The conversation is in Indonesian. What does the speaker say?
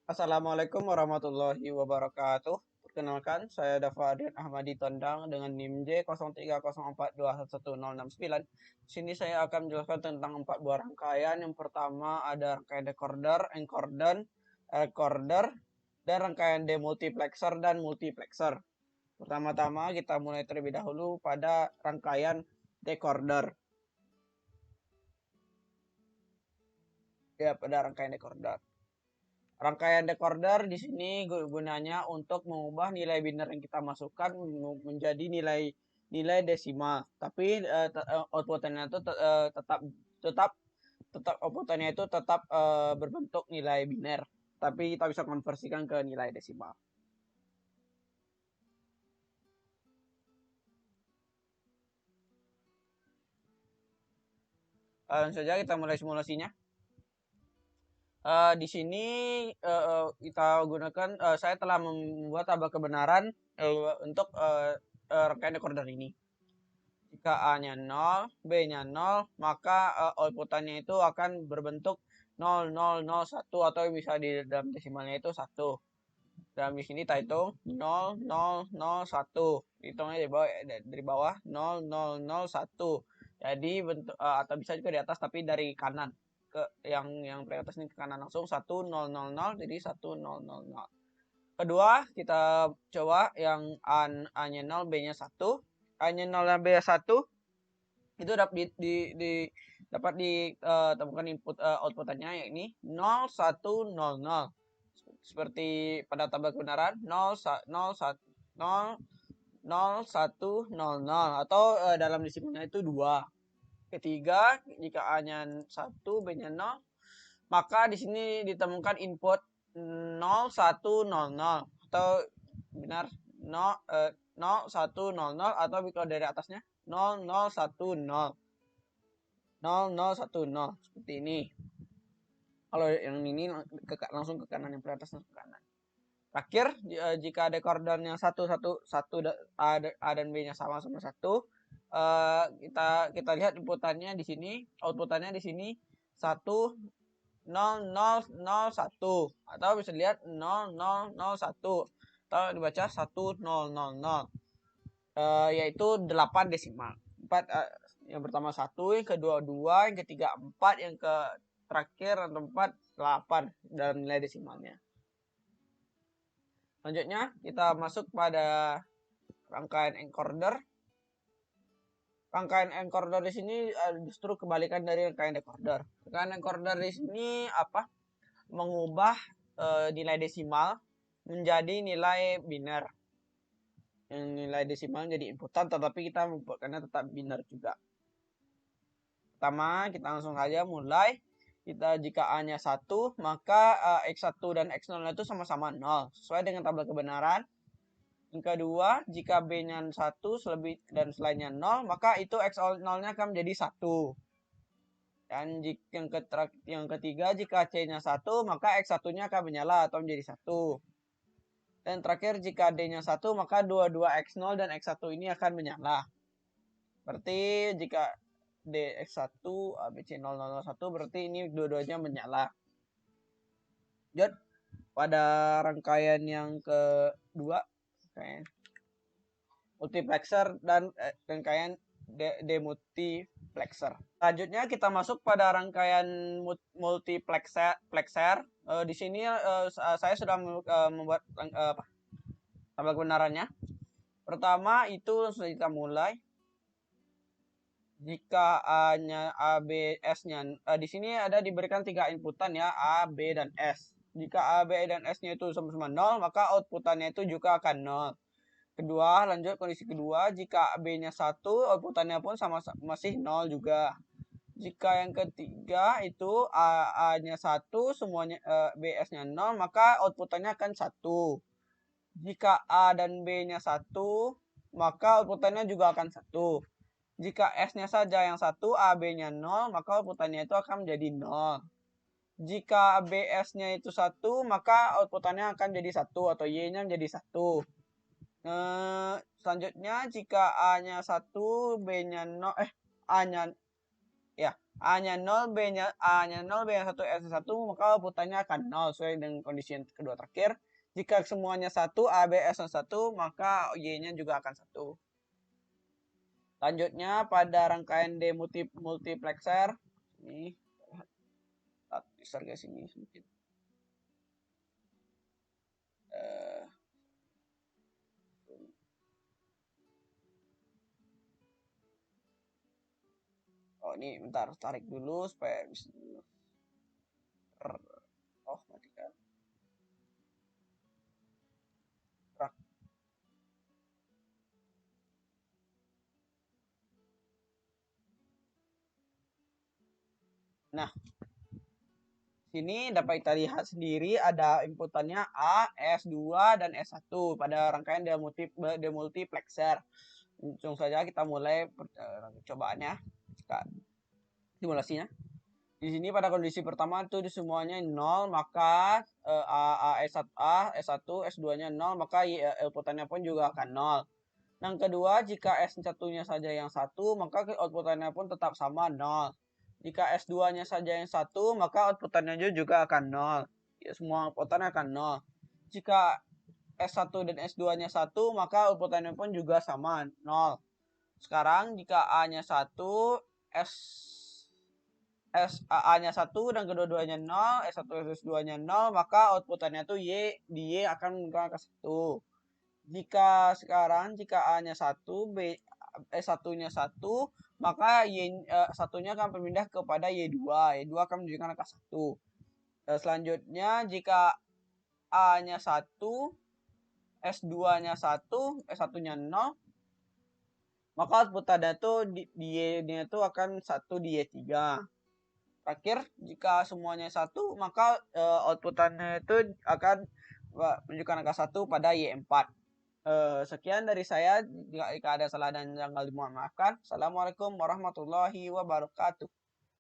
Assalamualaikum warahmatullahi wabarakatuh. Perkenalkan, saya Dafadin Ahmadi Tondang dengan NIM J0304211069. Di sini saya akan menjelaskan tentang 4 buah rangkaian. Yang pertama ada rangkaian decoder, encoder, dan rangkaian demultiplexer dan multiplexer. Pertama-tama kita mulai terlebih dahulu pada rangkaian decoder. Ya, pada rangkaian decoder. Rangkaian decoder di sini gunanya untuk mengubah nilai biner yang kita masukkan menjadi nilai desimal. Tapi outputnya itu tetap outputnya itu tetap berbentuk nilai biner. Tapi kita bisa konversikan ke nilai desimal. Langsung saja kita mulai simulasinya. Di sini kita gunakan, saya telah membuat tabel kebenaran untuk rangkaian decoder ini. Jika A-nya 0, B-nya 0, maka outputannya itu akan berbentuk 0001 atau bisa di dalam desimalnya itu 1. Dalam di sini kita hitung 0001. Hitungnya dari bawah 0001. Jadi bentuk atau bisa juga di atas tapi dari kanan ke yang paling atas ini ke kanan langsung 1000 jadi 1000. Kedua, kita coba yang A-nya 0, B-nya 1. A-nya 0 dan B-nya 1 itu dapat ditemukan input outputannya yakni 0100 seperti pada tabel kebenaran 0100 atau dalam disiplinnya itu 2. Ketiga, jika A-nya 1, B-nya 0, maka di sini ditemukan input 0100 atau benar 0100 atau kalau dari atasnya 0010 seperti ini. Kalau yang ini langsung ke kanan, yang atas langsung ke kanan. Terakhir, jika decodernya satu A dan B-nya sama-sama 1, kita lihat inputannya di sini, outputannya di sini 1001 atau bisa dilihat 0001 atau dibaca 1000, yaitu 8 desimal. 4 yang pertama 1, yang kedua 2, yang ketiga 4, yang ke terakhir yang keempat 8 dalam nilai desimalnya. Selanjutnya kita masuk pada rangkaian encoder. Rangkaian encoder di sini justru kebalikan dari rangkaian decoder. Rangkaian encoder di sini apa? Mengubah nilai desimal menjadi nilai biner. Yang nilai desimal jadi inputan, tetapi kita membuatkannya tetap biner juga. Pertama, kita langsung saja mulai. Jika A-nya 1, maka X1 dan X0 itu sama-sama 0. Sesuai dengan tabel kebenaran. Yang kedua, jika B-nya 1 selebih dan selainnya 0, maka itu X0-nya akan menjadi 1. Dan yang ketiga, jika C-nya 1, maka X1-nya akan menyala atau menjadi 1. Dan terakhir, jika D-nya 1, maka dua-dua X0 dan X1 ini akan menyala. Berarti jika DX1, ABC001, berarti ini dua-duanya menyala. Lanjut pada rangkaian yang kedua, multiplexer dan rangkaian demultiplexer. Selanjutnya kita masuk pada rangkaian multiplexer. Di sini saya sudah membuat tabel kebenarannya. Pertama itu langsung kita mulai. Jika A-nya A, B, S-nya di sini ada diberikan 3 inputan ya, A, B, dan S. Jika A, B, dan S-nya itu sama-sama 0, maka outputannya itu juga akan 0. Kedua, lanjut kondisi kedua, jika B-nya 1, outputannya pun masih 0 juga. Jika yang ketiga itu A-nya 1, semuanya B-S-nya 0, maka outputannya akan 1. Jika A dan B-nya 1, maka outputannya juga akan 1. Jika S-nya saja yang 1, A, B-nya 0, maka outputannya itu akan menjadi 0. Jika BS-nya itu 1, maka outputannya akan jadi 1 atau Y-nya menjadi 1. Selanjutnya jika A-nya 1, B-nya 0, A-nya ya, A-nya 0, A-nya 0, B-nya 1, S-nya 1, maka outputannya akan 0 sesuai dengan kondisi yang kedua terakhir. Jika semuanya 1, A, B, S-nya 1, maka Y-nya juga akan 1. Lanjutnya pada rangkaian multiplexer. Ini besar guys ini sedikit. Oh ini bentar, tarik dulu supaya bisa. Oh matikan. Nah, sini dapat kita lihat sendiri ada inputannya A, S2, dan S1 pada rangkaian demultiplexer. Langsung saja kita mulai cobaannya, simulasinya. Di sini pada kondisi pertama itu di semuanya 0, maka S1, S2-nya 0, maka outputannya pun juga akan 0. Yang kedua, jika S1-nya saja yang 1, maka outputannya pun tetap sama 0. Jika S2-nya saja yang 1, maka outputannya juga akan 0. Ya, semua outputannya akan 0. Jika S1 dan S2-nya 1, maka outputannya pun juga sama 0. Sekarang jika A-nya 1, A-nya 1 dan kedua-duanya 0, S1 S2-nya 0, maka outputannya tuh Y akan menggunakan ke 1. Jika A-nya 1, S1-nya 1, maka satunya akan berpindah kepada Y2. Y2 akan menunjukkan angka 1. Selanjutnya, jika A-nya 1, S2-nya 1, S1-nya 0, maka outputannya tuh di Y-nya itu akan 1 di Y3. Terakhir, jika semuanya 1, maka outputannya itu akan menunjukkan angka 1 pada Y4. Sekian dari saya. Jika ada salah dan janggal dimohon maafkan. Assalamualaikum warahmatullahi wabarakatuh.